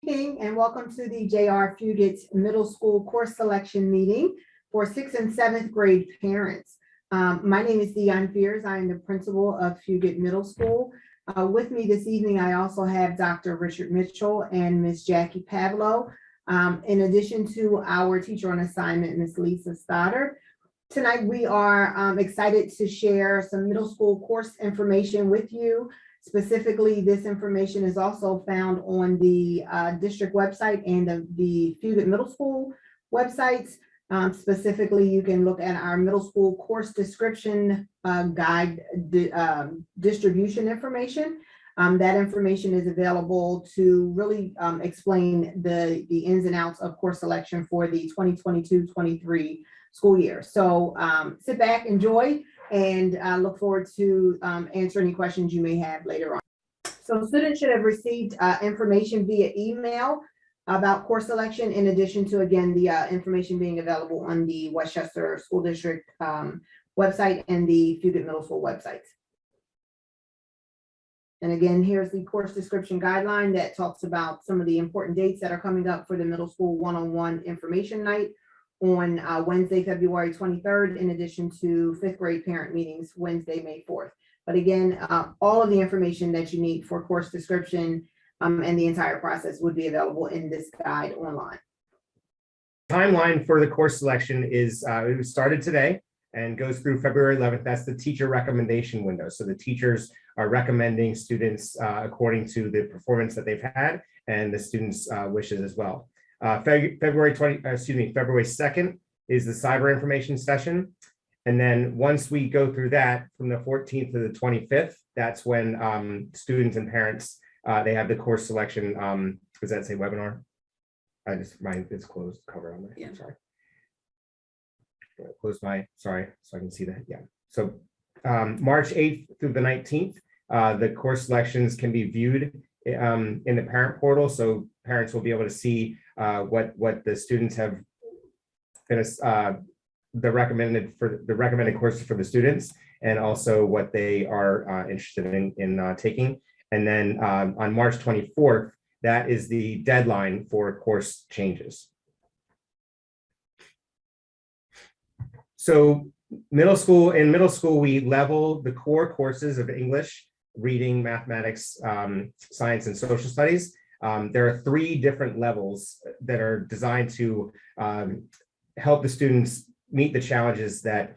evening and welcome to the J.R. Fugett's Middle School Course Selection Meeting for 6th and 7th grade parents. My name is Dion Fears. I am the principal of Fugett Middle School. With me this evening, I also have Dr. Richard Mitchell and Ms. Jackie Pavlo, in addition to our teacher on assignment, Ms. Lisa Stoddard. Tonight, we are excited to share some middle school course information with you. Specifically, this information is also found on the district website and the Fugett Middle School websites. Specifically, you can look at our middle school course description guide distribution information. That information is available to really explain the ins and outs of course selection for the 2022-23 school year. So sit back, enjoy, and look forward to answer any questions you may have later on. So students should have received information via email about course selection, in addition to, again, the information being available on the Westchester School District website and the Fugett Middle School websites. And again, here's the course description guideline that talks about some of the important dates that are coming up for the middle school one-on-one information night on Wednesday, February 23rd, in addition to 5th grade parent meetings Wednesday, May 4th. But again, all of the information that you need for course description and the entire process would be available in this guide online. Timeline for the course selection is it started today and goes through February 11th. That's the teacher recommendation window. So the teachers are recommending students according to the performance that they've had and the students' wishes as well. February 2nd is the cyber information session. And then once we go through that, from the 14th to the 25th, that's when students and parents, they have the course selection. Does that say webinar? It's closed cover on there. Yeah. Sorry. Close my, sorry, so I can see that. Yeah. So March 8th through the 19th, the course selections can be viewed in the parent portal. So parents will be able to see what the students have been the recommended courses for the students, and also what they are interested in taking. And then on March 24th, that is the deadline for course changes. So in middle school, we level the core courses of English, reading, mathematics, science, and social studies. There are 3 different levels that are designed to help the students meet the challenges that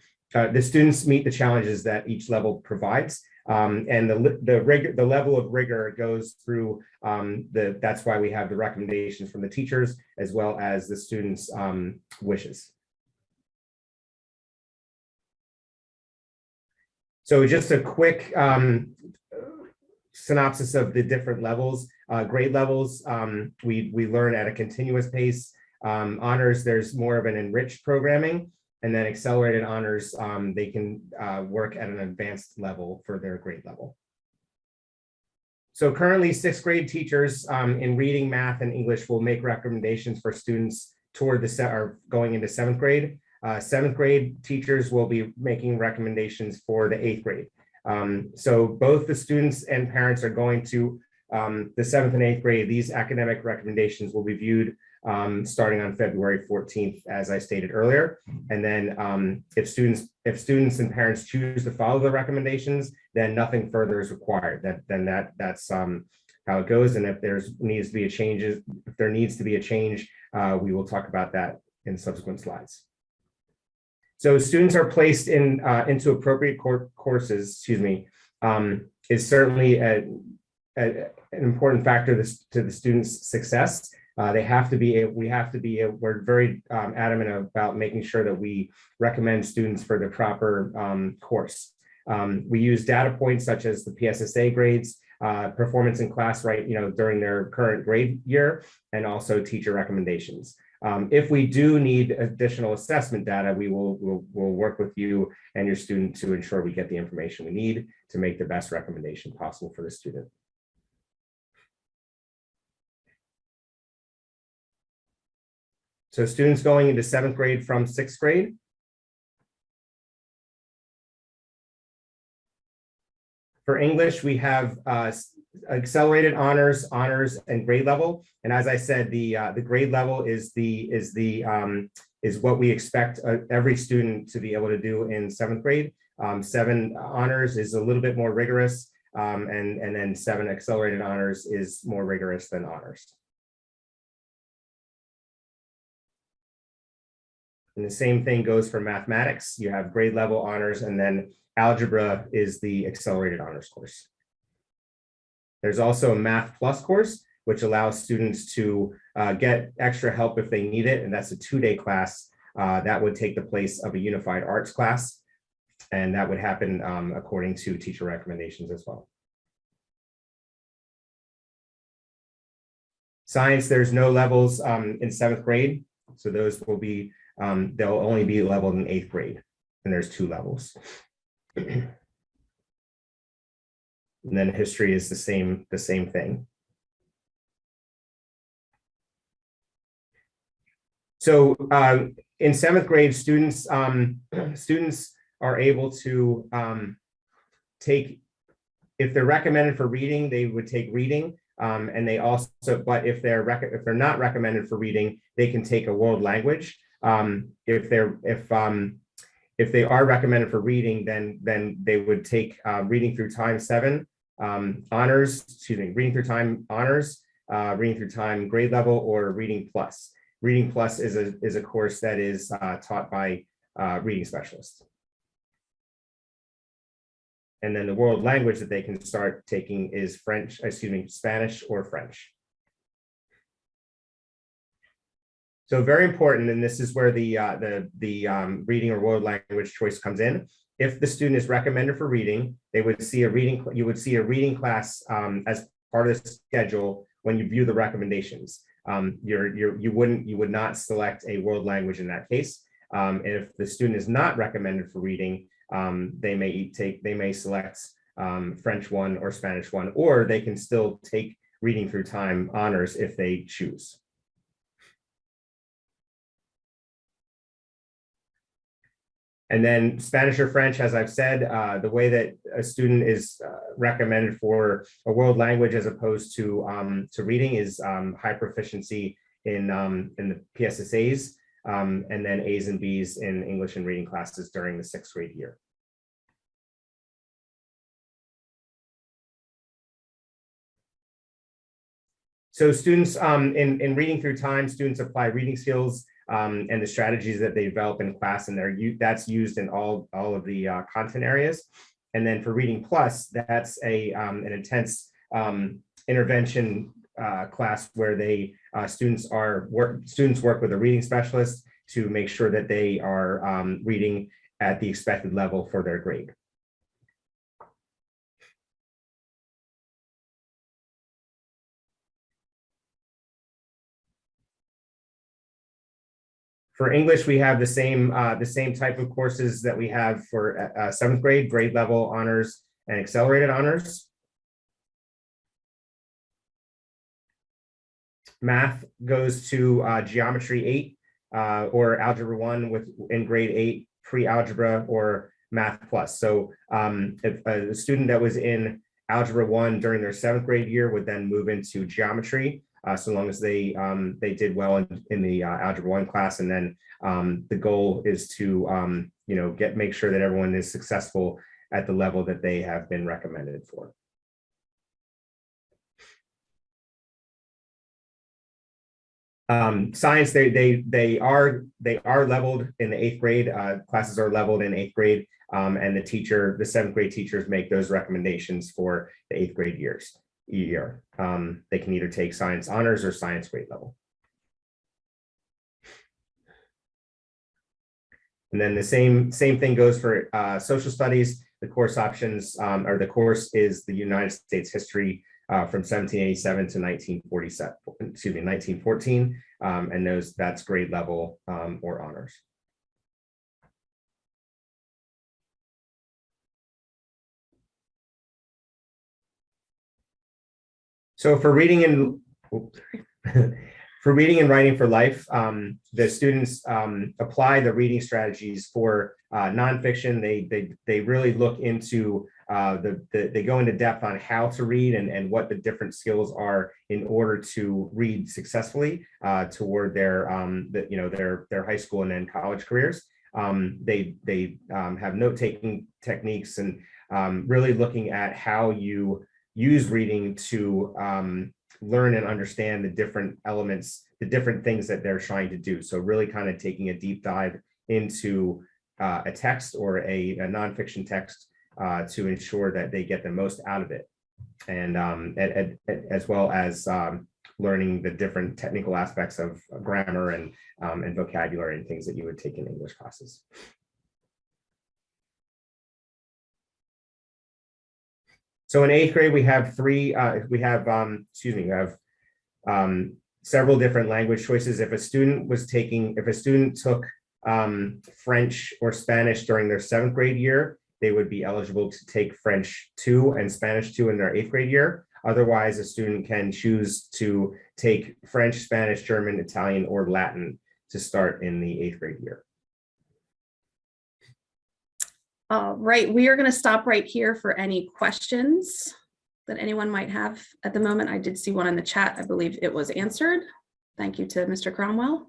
each level provides. And the level of rigor goes through that's why we have the recommendations from the teachers as well as the students' wishes. So just a quick synopsis of the different levels, grade levels. We learn at a continuous pace. Honors, there's more of an enriched programming, and then accelerated honors, they can work at an advanced level for their grade level. So currently 6th grade teachers in reading, math, and English will make recommendations for students toward going into 7th grade. 7th grade teachers will be making recommendations for the 8th grade. So both the students and parents are going to the 7th and 8th grade. These academic recommendations will be viewed starting on February 14th, as I stated earlier. And then if students and parents choose to follow the recommendations, then nothing further is required. That's how it goes. And if there needs to be a change, we will talk about that in subsequent slides. So students are placed into appropriate courses, is certainly an important factor to the students' success. We're very adamant about making sure that we recommend students for the proper course. We use data points such as the PSSA grades, performance in class, during their current grade year, and also teacher recommendations. If we do need additional assessment data, we'll work with you and your student to ensure we get the information we need to make the best recommendation possible for the student. So students going into 7th grade from 6th grade. For English, we have accelerated honors, and grade level. And as I said, the grade level is what we expect every student to be able to do in 7th grade. 7 honors is a little bit more rigorous, and then 7 accelerated honors is more rigorous than honors. And the same thing goes for mathematics. You have grade level honors, and then algebra is the accelerated honors course. There's also a Math Plus course, which allows students to get extra help if they need it. And that's a 2-day class that would take the place of a unified arts class. And that would happen according to teacher recommendations as well. Science, there's no levels in 7th grade. So those will be, they'll only be leveled in 8th grade. And there's 2 levels. And then history is the same thing. So in 7th grade, students are able to take, if they're recommended for reading, they would take reading. And they also, but if they're not recommended for reading, they can take a world language. If they are recommended for reading, then they would take reading through time 7 honors, reading through time honors, reading through time grade level, or reading plus. Reading plus is a course that is taught by reading specialists. And then the world language that they can start taking is Spanish or French. So very important, and this is where the reading or world language choice comes in. If the student is recommended for reading, they would see a reading. You would see a reading class as part of the schedule when you view the recommendations. You would not select a world language in that case. If the student is not recommended for reading, they may select French 1 or Spanish 1, or they can still take reading through time honors if they choose. And then Spanish or French, as I've said, the way that a student is recommended for a world language as opposed to reading is high proficiency in the PSSAs, and then A's and B's in English and reading classes during the 6th grade year. So students in reading through time, students apply reading skills and the strategies that they develop in class, and that's used in all of the content areas. And then for Reading Plus, that's an intense intervention class where students work with a reading specialist to make sure that they are reading at the expected level for their grade. For English, we have the same type of courses that we have for 7th grade, grade level honors and accelerated honors. Math goes to geometry 8 or algebra 1 in grade 8, pre-algebra or math plus. So if a student that was in algebra 1 during their 7th grade year would then move into geometry, so long as they did well in the algebra 1 class. And then the goal is to make sure that everyone is successful at the level that they have been recommended for. Science, they are leveled in the 8th grade. Classes are leveled in 8th grade, and the 7th grade teachers make those recommendations for the 8th grade year. They can either take science honors or science grade level. And then the same thing goes for social studies. The course options, or the course is the United States history from 1787 to 1914, and that's grade level or honors. So for reading and writing for life, the students apply the reading strategies for Nonfiction, they really look into they go into depth on how to read and what the different skills are in order to read successfully toward their their high school and then college careers. They have note-taking techniques and really looking at how you use reading to learn and understand the different elements, the different things that they're trying to do. So really kind of taking a deep dive into a text or a nonfiction text to ensure that they get the most out of it. And as well as learning the different technical aspects of grammar and vocabulary and things that you would take in English classes. So in 8th grade, we have several different language choices. If a student took French or Spanish during their 7th grade year, they would be eligible to take French 2 and Spanish 2 in their 8th grade year. Otherwise, a student can choose to take French, Spanish, German, Italian, or Latin to start in the 8th grade year. All right, we are going to stop right here for any questions that anyone might have at the moment. I did see one in the chat. I believe it was answered. Thank you to Mr. Cromwell.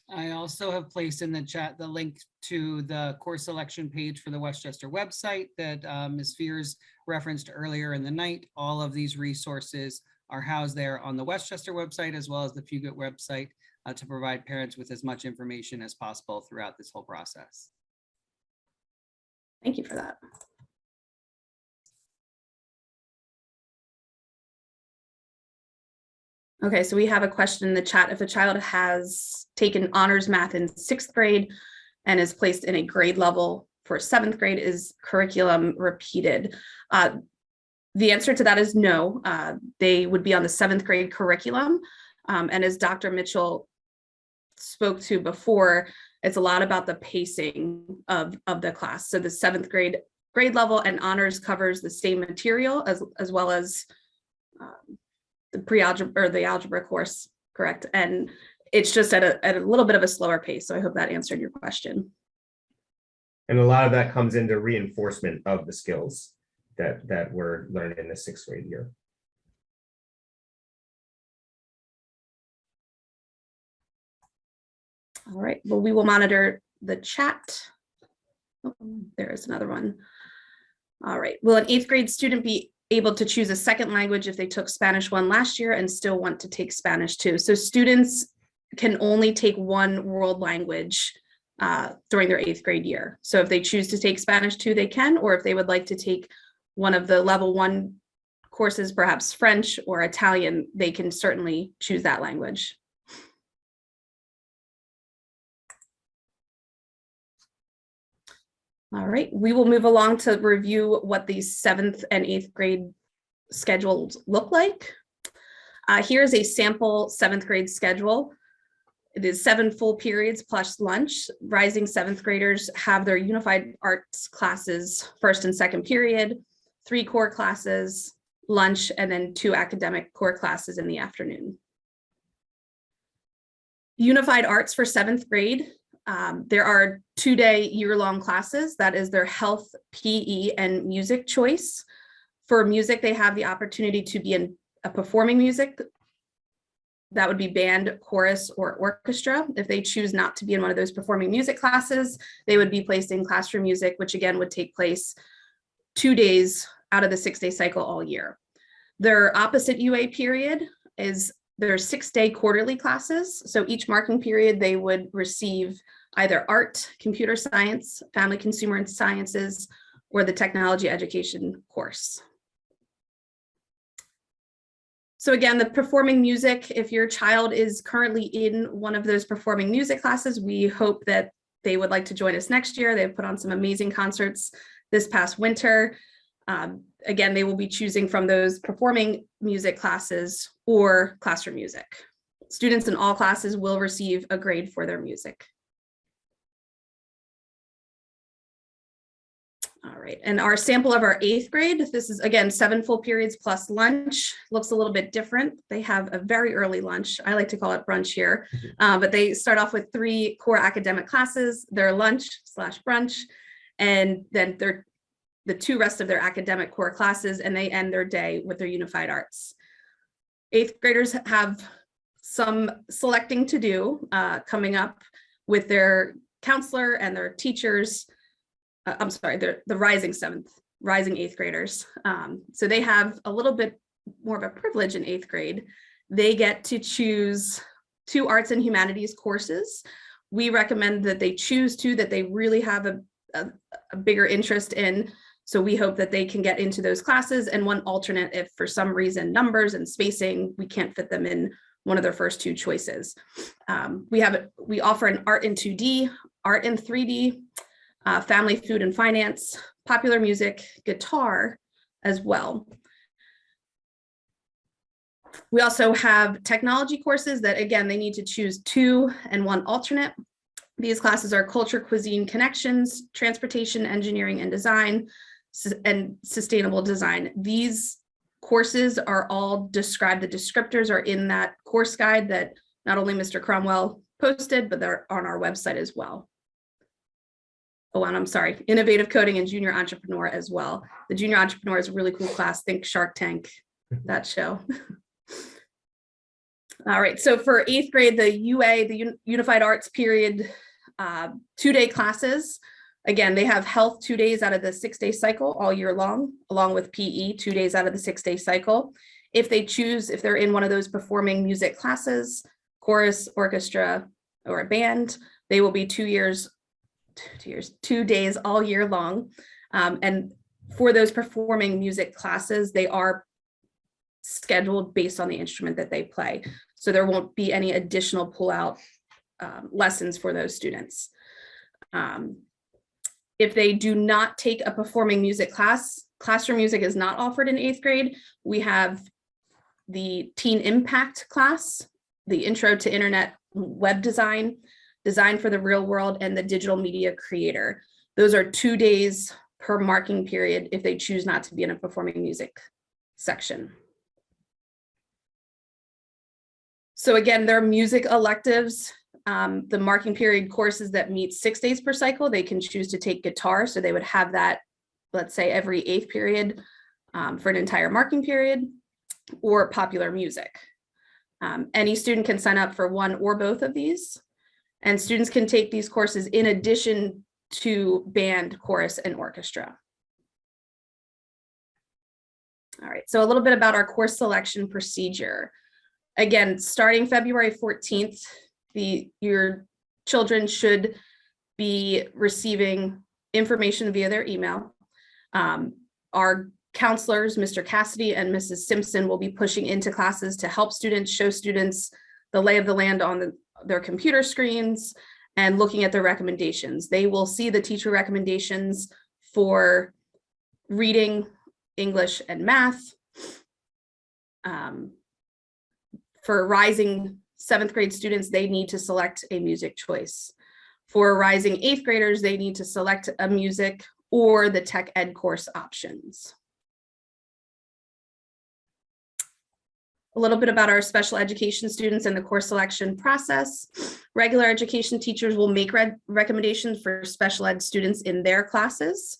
I also have placed in the chat the link to the course selection page for the Westchester website that Ms. Fears referenced earlier in the night. All of these resources are housed there on the Westchester website as well as the Fugett website to provide parents with as much information as possible throughout this whole process. Thank you for that. Okay, so we have a question in the chat. If a child has taken honors math in 6th grade and is placed in a grade level for 7th grade, is curriculum repeated? The answer to that is no. They would be on the 7th grade curriculum. And as Dr. Mitchell spoke to before, it's a lot about the pacing of the class. So the 7th grade level and honors covers the same material as well as the pre-algebra or the algebra course, correct? And it's just at a little bit of a slower pace. So I hope that answered your question. And a lot of that comes into reinforcement of the skills that were learned in the 6th grade year. All right, well, we will monitor the chat. Oh, there is another one. All right, will an 8th grade student be able to choose a second language if they took Spanish 1 last year and still want to take Spanish 2? So students can only take one world language during their 8th grade year. So if they choose to take Spanish 2, they can, or if they would like to take one of the level 1 courses, perhaps French or Italian, they can certainly choose that language. All right, we will move along to review what the 7th and 8th grade schedules look like. Here's a sample 7th grade schedule. It is 7 full periods plus lunch. Rising 7th graders have their unified arts classes 1st and 2nd period, 3 core classes, lunch, and then 2 academic core classes in the afternoon. Unified arts for 7th grade. There are 2-day year-long classes. That is their health, PE, and music choice. For music, they have the opportunity to be in a performing music. That would be band, chorus, or orchestra. If they choose not to be in one of those performing music classes, they would be placed in classroom music, which again would take place 2 days out of the 6-day cycle all year. Their opposite UA period is their 6-day quarterly classes. So each marking period, they would receive either art, computer science, family consumer and sciences, or the technology education course. So again, the performing music, if your child is currently in one of those performing music classes, we hope that they would like to join us next year. They've put on some amazing concerts this past winter. Again, they will be choosing from those performing music classes or classroom music. Students in all classes will receive a grade for their music. All right, and our sample of our 8th grade, this is again 7 full periods plus lunch, looks a little bit different. They have a very early lunch. I like to call it brunch here, but they start off with 3 core academic classes, their lunch / brunch, and then the 2 rest of their academic core classes, and they end their day with their unified arts. 8th graders have some selecting to do coming up with their counselor and their teachers. I'm sorry, they're the rising 8th graders. So they have a little bit more of a privilege in 8th grade. They get to choose 2 arts and humanities courses. We recommend that they choose 2 that they really have a bigger interest in. So we hope that they can get into those classes, and 1 alternate if for some reason numbers and spacing, we can't fit them in one of their first 2 choices. We offer an art in 2D, art in 3D, family, food, and finance, popular music, guitar as well. We also have technology courses that, again, they need to choose 2 and 1 alternate. These classes are culture, cuisine, connections, transportation, engineering, and design, and sustainable design. These courses are all described, the descriptors are in that course guide that not only Mr. Cromwell posted, but they're on our website as well. Oh, and I'm sorry, innovative coding and junior entrepreneur as well. The junior entrepreneur is a really cool class. Think Shark Tank, that show. All right, so for 8th grade, the UA, the Unified Arts period, 2-day classes. Again, they have health 2 days out of the 6-day cycle all year long, along with PE 2 days out of the 6-day cycle. If they choose, if they're in one of those performing music classes, chorus, orchestra, or a band, they will be 2 days all year long. And for those performing music classes, they are scheduled based on the instrument that they play. So there won't be any additional pull-out lessons for those students. If they do not take a performing music class, classroom music is not offered in 8th grade. We have the Teen Impact class, the Intro to Internet Web Design, Design for the Real World, and the Digital Media Creator. Those are 2 days per marking period if they choose not to be in a performing music section. So again, there are music electives. The marking period courses that meet 6 days per cycle, they can choose to take guitar. So they would have that, let's say, every 8th period for an entire marking period, or popular music. Any student can sign up for one or both of these, and students can take these courses in addition to band, chorus, and orchestra. All right, so a little bit about our course selection procedure. Again, starting February 14th, your children should be receiving information via their email. Our counselors, Mr. Cassidy and Mrs. Simpson, will be pushing into classes to help students, show students the lay of the land on their computer screens and looking at their recommendations. They will see the teacher recommendations for reading, English, and math. For rising 7th grade students, they need to select a music choice. For rising 8th graders, they need to select a music or the tech ed course options. A little bit about our special education students and the course selection process. Regular education teachers will make recommendations for special ed students in their classes.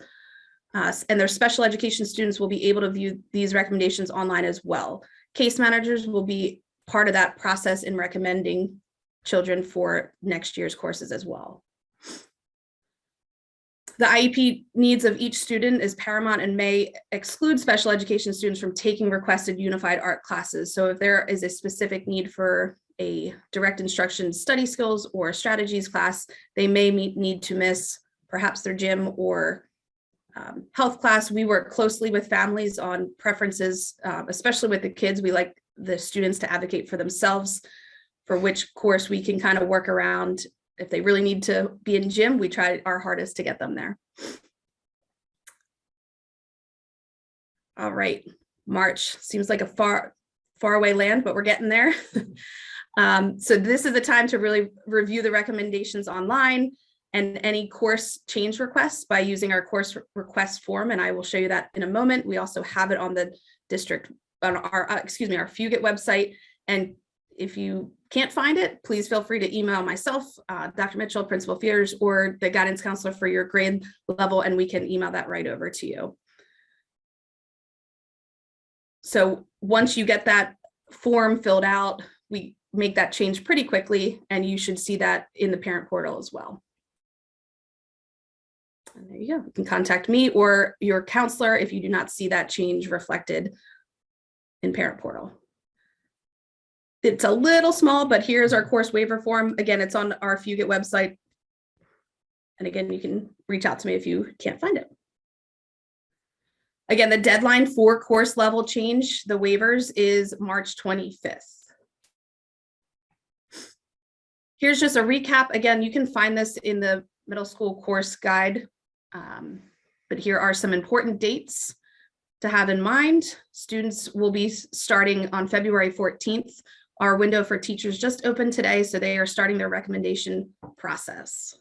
And their special education students will be able to view these recommendations online as well. Case managers will be part of that process in recommending children for next year's courses as well. The IEP needs of each student is paramount and may exclude special education students from taking requested unified art classes. So if there is a specific need for a direct instruction study skills or strategies class, they may need to miss perhaps their gym or health class. We work closely with families on preferences, especially with the kids. We like the students to advocate for themselves for which course we can kind of work around. If they really need to be in gym, we try our hardest to get them there. All right, March seems like a far away land, but we're getting there. So this is the time to really review the recommendations online and any course change requests by using our course request form. And I will show you that in a moment. We also have it on the district, on our, our Fugett website. And if you can't find it, please feel free to email myself, Dr. Mitchell, Principal Fears, or the guidance counselor for your grade level, and we can email that right over to you. So once you get that form filled out, we make that change pretty quickly, and you should see that in the parent portal as well. And there you go. You can contact me or your counselor if you do not see that change reflected in parent portal. It's a little small, but here's our course waiver form. Again, it's on our Fugett website. And again, you can reach out to me if you can't find it. Again, the deadline for course level change, the waivers, is March 25th. Here's just a recap. Again, you can find this in the middle school course guide. But here are some important dates to have in mind. Students will be starting on February 14th. Our window for teachers just opened today, so they are starting their recommendation process.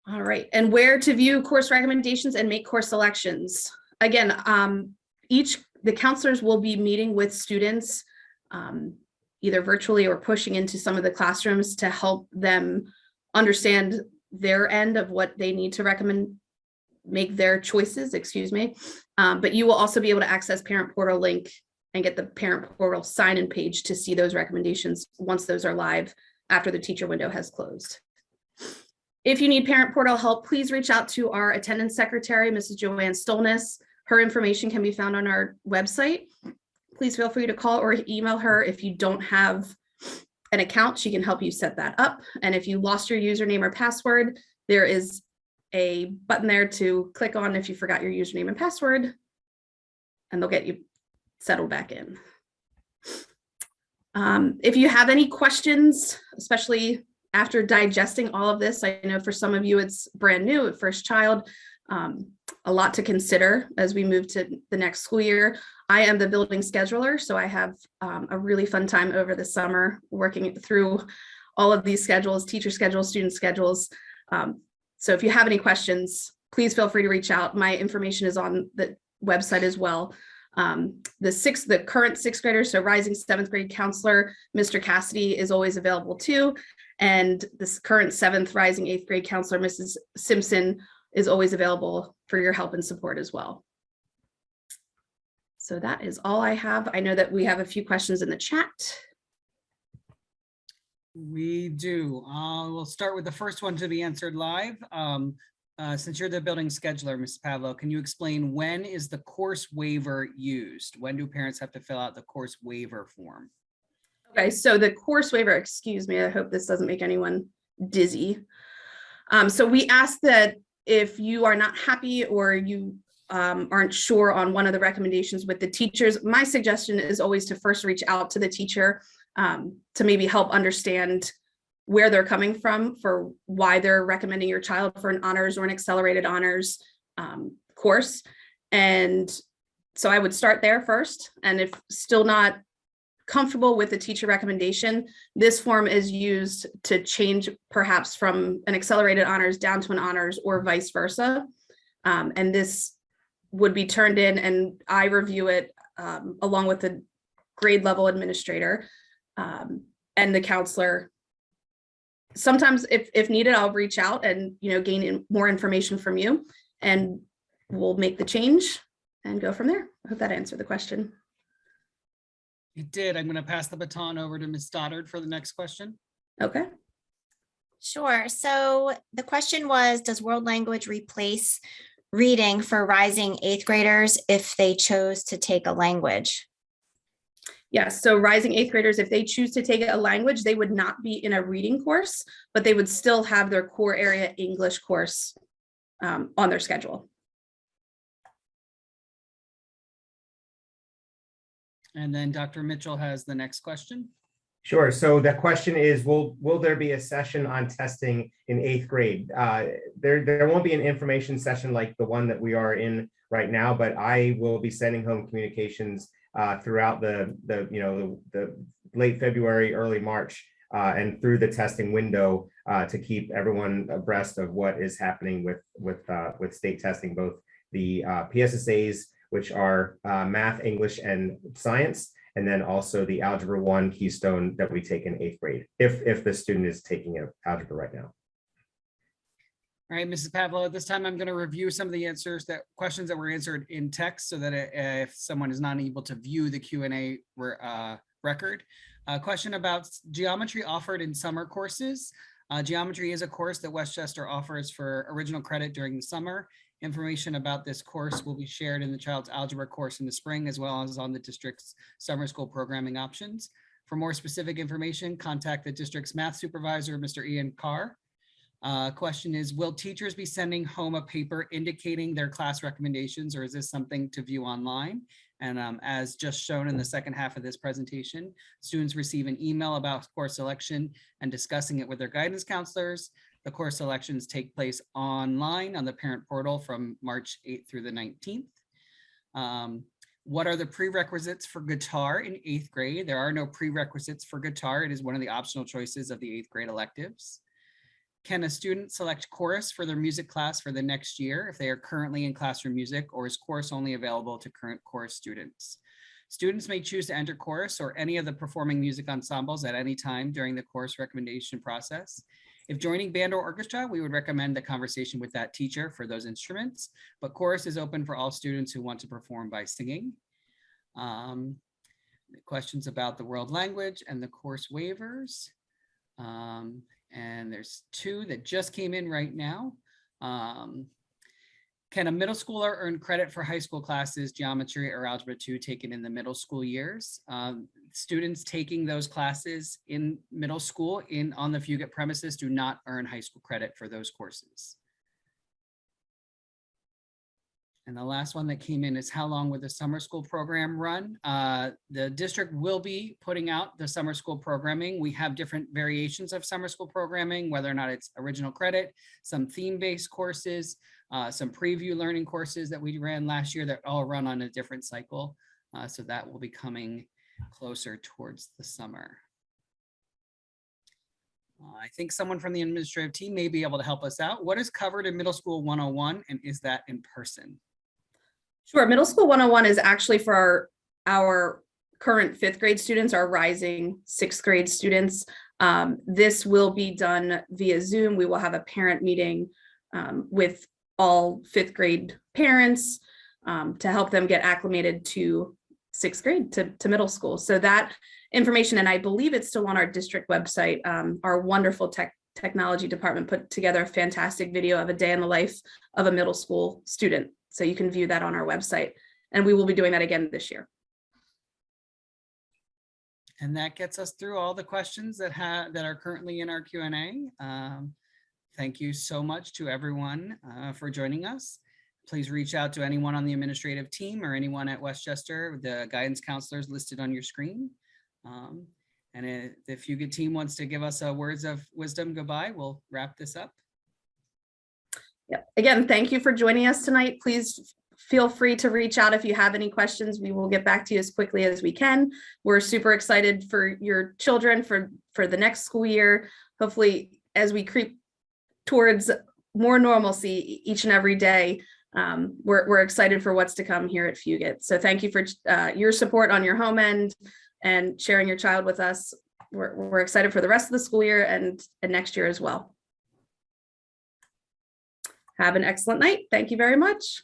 All right, and where to view course recommendations and make course selections. Again, the counselors will be meeting with students either virtually or pushing into some of the classrooms to help them understand their end of what they need to recommend, make their choices, excuse me. But you will also be able to access parent portal link and get the parent portal sign-in page to see those recommendations once those are live after the teacher window has closed. If you need parent portal help, please reach out to our attendance secretary, Mrs. Joanne Stolness. Her information can be found on our website. Please feel free to call or email her. If you don't have an account, she can help you set that up. And if you lost your username or password, there is a button there to click on if you forgot your username and password, and they'll get you settled back in. If you have any questions, especially after digesting all of this, I know for some of you it's brand new at first child, a lot to consider as we move to the next school year. I am the building scheduler, so I have a really fun time over the summer working through all of these schedules, teacher schedules, student schedules. So if you have any questions, please feel free to reach out. My information is on the website as well. The current sixth graders, so rising seventh grade counselor, Mr. Cassidy, is always available too. And this current seventh rising eighth grade counselor, Mrs. Simpson, is always available for your help and support as well. So that is all I have. I know that we have a few questions in the chat. We do. We'll start with the first one to be answered live. Since you're the building scheduler, Ms. Pavlo, can you explain when is the course waiver used? When do parents have to fill out the course waiver form? Okay, so the course waiver, excuse me, I hope this doesn't make anyone dizzy. So we ask that if you are not happy or you aren't sure on one of the recommendations with the teachers, my suggestion is always to first reach out to the teacher to maybe help understand where they're coming from for why they're recommending your child for an honors or an accelerated honors course. And so I would start there first. And if still not comfortable with the teacher recommendation, this form is used to change perhaps from an accelerated honors down to an honors or vice versa. And this would be turned in and I review it along with the grade level administrator and the counselor. Sometimes if needed, I'll reach out and gain more information from you, and we'll make the change and go from there. I hope that answered the question. It did. I'm going to pass the baton over to Ms. Stoddard for the next question. Okay. Sure. So the question was, does world language replace reading for rising eighth graders if they chose to take a language? Yes, so rising eighth graders, if they choose to take a language, they would not be in a reading course, but they would still have their core area English course on their schedule. And then Dr. Mitchell has the next question. Sure. So the question is, will there be a session on testing in eighth grade? There won't be an information session like the one that we are in right now, but I will be sending home communications throughout the late February, early March and through the testing window to keep everyone abreast of what is happening with state testing, both the PSSAs, which are math, English, and science, and then also the Algebra 1 Keystone that we take in 8th grade, if the student is taking algebra right now. All right, Mrs. Pavlo, at this time, I'm going to review some of the questions that were answered in text so that if someone is not able to view the Q&A record. A question about geometry offered in summer courses. Geometry is a course that Westchester offers for original credit during the summer. Information about this course will be shared in the child's algebra course in the spring, as well as on the district's summer school programming options. For more specific information, contact the district's math supervisor, Mr. Ian Carr. Question is, will teachers be sending home a paper indicating their class recommendations, or is this something to view online? And as just shown in the second half of this presentation, students receive an email about course selection and discussing it with their guidance counselors. The course selections take place online on the parent portal from March 8th through the 19th. What are the prerequisites for guitar in 8th grade? There are no prerequisites for guitar. It is one of the optional choices of the 8th grade electives. Can a student select chorus for their music class for the next year if they are currently in classroom music, or is chorus only available to current chorus students? Students may choose to enter chorus or any of the performing music ensembles at any time during the course recommendation process. If joining band or orchestra, we would recommend the conversation with that teacher for those instruments, but chorus is open for all students who want to perform by singing. Questions about the world language and the course waivers. And there's two that just came in right now. Can a middle schooler earn credit for high school classes, geometry or algebra 2 taken in the middle school years? Students taking those classes in middle school on the Fugett premises do not earn high school credit for those courses. And the last one that came in is, how long would the summer school program run? The district will be putting out the summer school programming. We have different variations of summer school programming, whether or not it's original credit, some theme-based courses, some preview learning courses that we ran last year that all run on a different cycle. So that will be coming closer towards the summer. I think someone from the administrative team may be able to help us out. What is covered in Middle School 101, and is that in person? Sure. Middle School 101 is actually for our current 5th grade students, our rising 6th grade students. This will be done via Zoom. We will have a parent meeting with all 5th grade parents to help them get acclimated to 6th grade, to middle school. So that information, and I believe it's still on our district website, our wonderful technology department put together a fantastic video of a day in the life of a middle school student. So you can view that on our website, and we will be doing that again this year. And that gets us through all the questions that are currently in our Q&A. Thank you so much to everyone for joining us. Please reach out to anyone on the administrative team or anyone at Westchester, the guidance counselors listed on your screen. And if the Fugett team wants to give us a words of wisdom goodbye, we'll wrap this up. Yeah. Again, thank you for joining us tonight. Please feel free to reach out if you have any questions. We will get back to you as quickly as we can. We're super excited for your children for the next school year. Hopefully, as we creep towards more normalcy each and every day, we're excited for what's to come here at Fugett. So thank you for your support on your home end and sharing your child with us. We're excited for the rest of the school year and next year as well. Have an excellent night. Thank you very much.